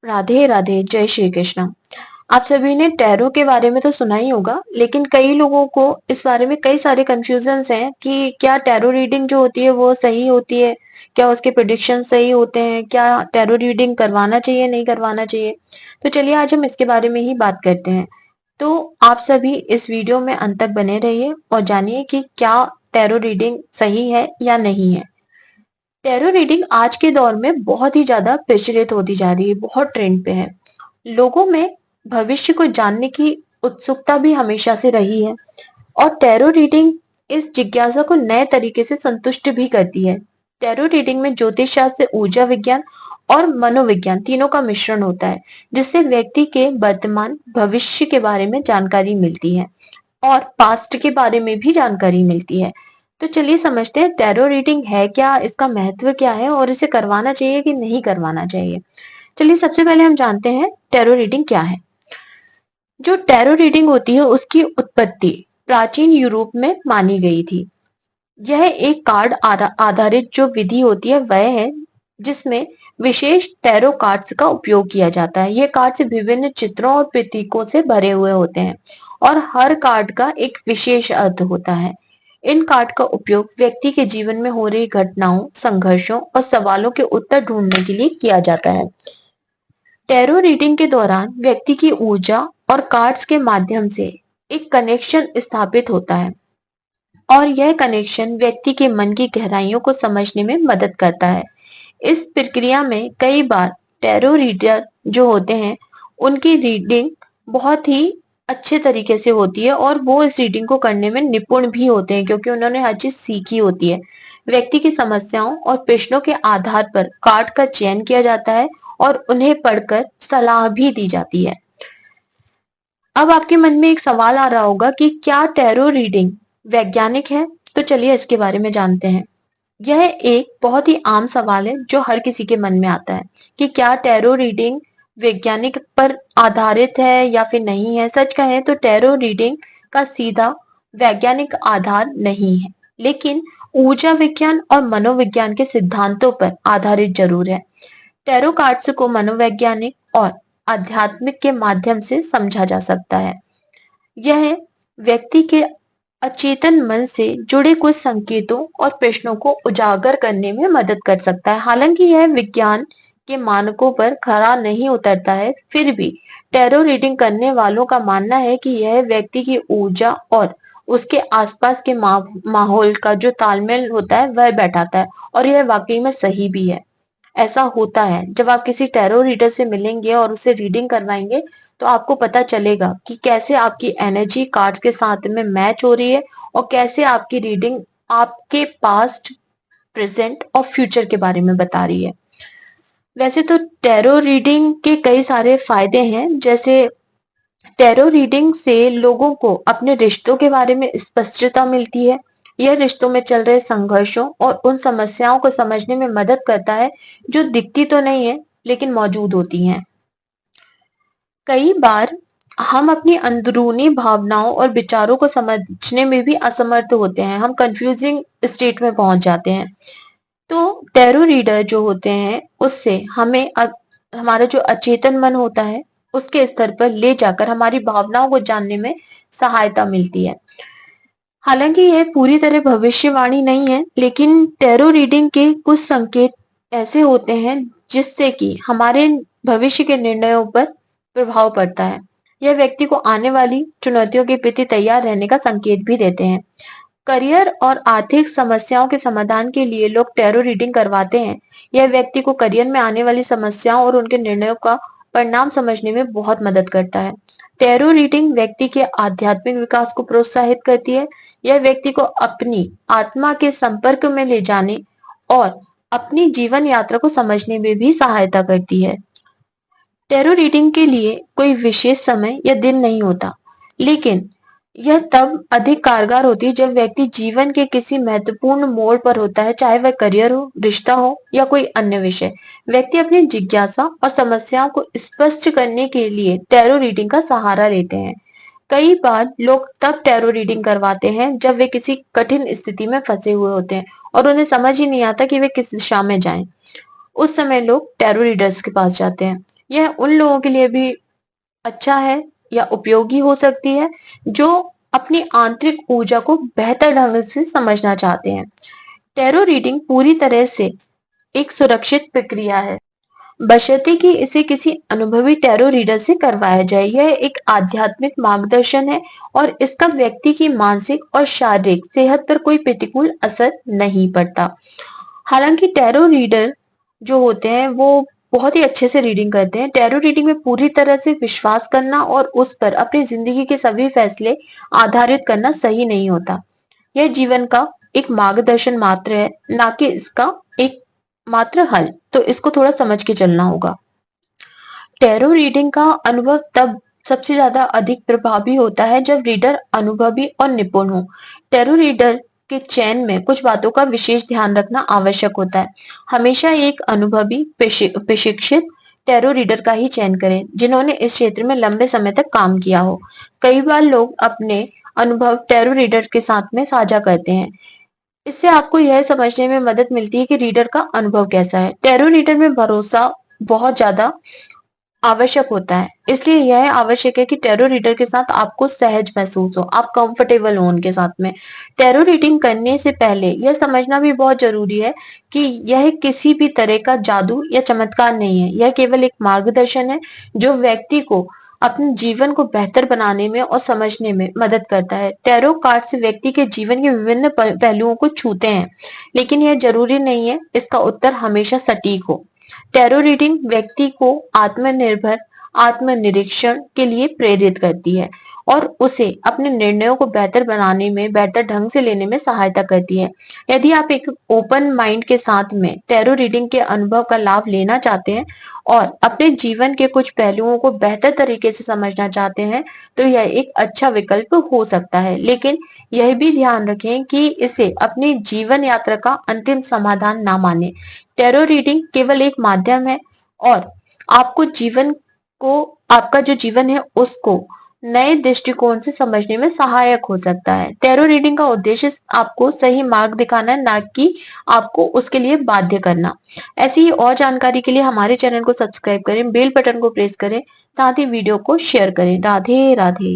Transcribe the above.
राधे राधे, जय श्री कृष्ण। आप सभी ने टैरो के बारे में तो सुना ही होगा, लेकिन कई लोगों को इस बारे में कई सारे कंफ्यूजन्स हैं कि क्या टैरो रीडिंग जो होती है वो सही होती है, क्या उसके प्रेडिक्शन सही होते हैं, क्या टैरो रीडिंग करवाना चाहिए नहीं करवाना चाहिए। तो चलिए आज हम इसके बारे में ही बात करते हैं। तो आप सभी इस वीडियो में अंत तक बने रहिए और जानिए कि क्या टैरो रीडिंग सही है या नहीं है। टैरो रीडिंग आज के दौर में बहुत ही ज्यादा प्रचलित होती जा रही है, बहुत ट्रेंड पे है। लोगों में भविष्य को जानने की उत्सुकता भी हमेशा से रही है और टैरो रीडिंग इस जिज्ञासा को नए तरीके से संतुष्ट भी करती है। टैरो रीडिंग में ज्योतिष शास्त्र, ऊर्जा विज्ञान और मनोविज्ञान तीनों का मिश्रण होता है, जिससे व्यक्ति के वर्तमान भविष्य के बारे में जानकारी मिलती है और पास्ट के बारे में भी जानकारी मिलती है। तो चलिए समझते हैं टैरो रीडिंग है क्या, इसका महत्व क्या है और इसे करवाना चाहिए कि नहीं करवाना चाहिए। चलिए सबसे पहले हम जानते हैं टैरो रीडिंग क्या है। जो टैरो रीडिंग होती है उसकी उत्पत्ति प्राचीन यूरोप में मानी गई थी। यह एक कार्ड आधारित जो विधि होती है वह है जिसमें विशेष टैरो कार्ड्स का उपयोग किया जाता है। ये कार्ड्स विभिन्न चित्रों और प्रतीकों से भरे हुए होते हैं और हर कार्ड का एक विशेष अर्थ होता है। इन कार्ड का उपयोग व्यक्ति के जीवन में हो रही घटनाओं, संघर्षों और सवालों के उत्तर ढूंढने के लिए किया जाता है। टैरो रीडिंग के दौरान व्यक्ति की ऊर्जा और कार्ड्स के माध्यम से एक कनेक्शन स्थापित होता है और यह कनेक्शन व्यक्ति के मन की गहराइयों को समझने में मदद करता है। इस प्रक्रिया में कई बार टैरो रीडर जो होते हैं उनकी रीडिंग बहुत ही अच्छे तरीके से होती है और वो इस रीडिंग को करने में निपुण भी होते हैं क्योंकि उन्होंने हर चीज सीखी होती है। व्यक्ति की समस्याओं और प्रश्नों के आधार पर कार्ड का चयन किया जाता है और उन्हें पढ़कर सलाह भी दी जाती है। अब आपके मन में एक सवाल आ रहा होगा कि क्या टैरो रीडिंग वैज्ञानिक है? तो चलिए इसके बारे में जानते हैं। यह एक बहुत ही आम सवाल है जो हर किसी के मन में आता है कि क्या टैरो रीडिंग वैज्ञानिक पर आधारित है या फिर नहीं है। सच कहें तो टैरो रीडिंग का सीधा वैज्ञानिक आधार नहीं है, लेकिन ऊर्जा विज्ञान और मनोविज्ञान के सिद्धांतों पर आधारित जरूर है। टैरो कार्ड्स को मनोवैज्ञानिक और आध्यात्मिक के माध्यम से समझा जा सकता है। यह व्यक्ति के अचेतन मन से जुड़े कुछ संकेतों और प्रश्नों को उजागर करने में मदद कर सकता है। हालांकि यह विज्ञान के मानकों पर खरा नहीं उतरता है, फिर भी टैरो रीडिंग करने वालों का मानना है कि यह व्यक्ति की ऊर्जा और उसके आसपास के माहौल का जो तालमेल होता है वह बैठाता है और यह वाकई में सही भी है। ऐसा होता है जब आप किसी टैरो रीडर से मिलेंगे और उससे रीडिंग करवाएंगे तो आपको पता चलेगा कि कैसे आपकी एनर्जी कार्ड्स के साथ में मैच हो रही है और कैसे आपकी रीडिंग आपके पास्ट, प्रेजेंट और फ्यूचर के बारे में बता रही है। वैसे तो टैरो रीडिंग के कई सारे फायदे हैं, जैसे टैरो रीडिंग से लोगों को अपने रिश्तों के बारे में स्पष्टता मिलती है। यह रिश्तों में चल रहे संघर्षों और उन समस्याओं को समझने में मदद करता है जो दिखती तो नहीं है लेकिन मौजूद होती हैं। कई बार हम अपनी अंदरूनी भावनाओं और विचारों को समझने में भी असमर्थ होते हैं, हम कंफ्यूजिंग स्टेट में पहुंच जाते हैं। तो टैरो रीडर जो होते हैं उससे हमें अब हमारा जो अचेतन मन होता है उसके स्तर पर ले जाकर हमारी भावनाओं को जानने में सहायता मिलती है। हालांकि यह पूरी तरह भविष्यवाणी नहीं है, लेकिन टैरो रीडिंग के कुछ संकेत ऐसे होते हैं जिससे कि हमारे भविष्य के निर्णयों पर प्रभाव पड़ता है। यह व्यक्ति को आने वाली चुनौतियों के प्रति तैयार रहने का संकेत भी देते हैं। करियर और आर्थिक समस्याओं के समाधान के लिए लोग टैरो रीडिंग करवाते हैं। यह व्यक्ति को करियर में आने वाली समस्याओं और उनके निर्णयों का परिणाम समझने में बहुत मदद करता है। टैरो रीडिंग व्यक्ति के आध्यात्मिक विकास को प्रोत्साहित करती है। यह व्यक्ति को अपनी आत्मा के संपर्क में ले जाने और अपनी जीवन यात्रा को समझने में भी सहायता करती है। टैरो रीडिंग के लिए कोई विशेष समय या दिन नहीं होता, लेकिन यह तब अधिक कारगर होती है जब व्यक्ति जीवन के किसी महत्वपूर्ण मोड़ पर होता है, चाहे वह करियर हो, रिश्ता हो या कोई अन्य विषय। व्यक्ति अपनी जिज्ञासा और समस्याओं को स्पष्ट करने के लिए टैरो रीडिंग का सहारा लेते हैं। कई बार लोग तब टैरो रीडिंग करवाते हैं जब वे किसी कठिन स्थिति में फंसे हुए होते हैं और उन्हें समझ ही नहीं आता कि वे किस दिशा में जाएं। उस समय लोग टैरो रीडर्स के पास जाते हैं। यह उन लोगों के लिए भी अच्छा है या उपयोगी हो सकती है जो अपनी आंतरिक ऊर्जा को बेहतर ढंग से समझना चाहते हैं। टैरो रीडिंग पूरी तरह से एक सुरक्षित प्रक्रिया है, बशर्ते कि इसे किसी अनुभवी टैरो रीडर से करवाया जाए। यह एक आध्यात्मिक मार्गदर्शन है और इसका व्यक्ति की मानसिक और शारीरिक सेहत पर कोई प्रतिकूल असर नहीं पड़ता। हालांकि टैरो रीडर जो होते हैं वो बहुत ही अच्छे से रीडिंग करते हैं। टैरो रीडिंग में पूरी तरह से विश्वास करना और उस पर अपनी जिंदगी के सभी फैसले आधारित करना सही नहीं होता। यह जीवन का एक मार्गदर्शन मात्र है, ना कि इसका एक मात्र हल। तो इसको थोड़ा समझ के चलना होगा। टैरो रीडिंग का अनुभव तब सबसे ज्यादा अधिक प्रभावी होता है जब रीडर अनुभवी और निपुण हो। टैरो रीडर के चयन में कुछ बातों का विशेष ध्यान रखना आवश्यक होता है। हमेशा एक अनुभवी प्रशिक्षित टैरो रीडर का ही चयन करें जिन्होंने इस क्षेत्र में लंबे समय तक काम किया हो। कई बार लोग अपने अनुभव टैरो रीडर के साथ में साझा करते हैं। इससे आपको यह समझने में मदद मिलती है कि रीडर का अनुभव कैसा है। टैरो रीडर में भरोसा बहुत ज्यादा आवश्यक होता है, इसलिए यह आवश्यक है कि टैरो रीडर के साथ आपको सहज महसूस हो, आप कंफर्टेबल हो उनके साथ में। टैरो रीडिंग करने से पहले यह समझना भी बहुत जरूरी है कि यह किसी भी तरह का जादू या चमत्कार नहीं है। यह केवल एक मार्गदर्शन है जो व्यक्ति को अपने जीवन को बेहतर बनाने में और समझने में मदद करता है। टैरो कार्ड से व्यक्ति के जीवन के विभिन्न पहलुओं को छूते हैं, लेकिन यह जरूरी नहीं है इसका उत्तर हमेशा सटीक हो। टैरो रीडिंग व्यक्ति को आत्मनिर्भर आत्मनिरीक्षण के लिए प्रेरित करती है और उसे अपने निर्णयों को बेहतर बनाने में, बेहतर ढंग से लेने में सहायता करती है। यदि आप एक ओपन माइंड के साथ में टैरो रीडिंग के अनुभव का लाभ लेना चाहते हैं और अपने जीवन के कुछ पहलुओं को बेहतर तरीके से समझना चाहते हैं, तो यह एक अच्छा विकल्प हो सकता है। लेकिन यह भी ध्यान रखें कि इसे अपनी जीवन यात्रा का अंतिम समाधान ना माने। टैरो रीडिंग केवल एक माध्यम है और आपको जीवन को, आपका जो जीवन है उसको नए दृष्टिकोण से समझने में सहायक हो सकता है। टैरो रीडिंग का उद्देश्य आपको सही मार्ग दिखाना है, ना कि आपको उसके लिए बाध्य करना। ऐसी ही और जानकारी के लिए हमारे चैनल को सब्सक्राइब करें, बेल बटन को प्रेस करें, साथ ही वीडियो को शेयर करें। राधे राधे।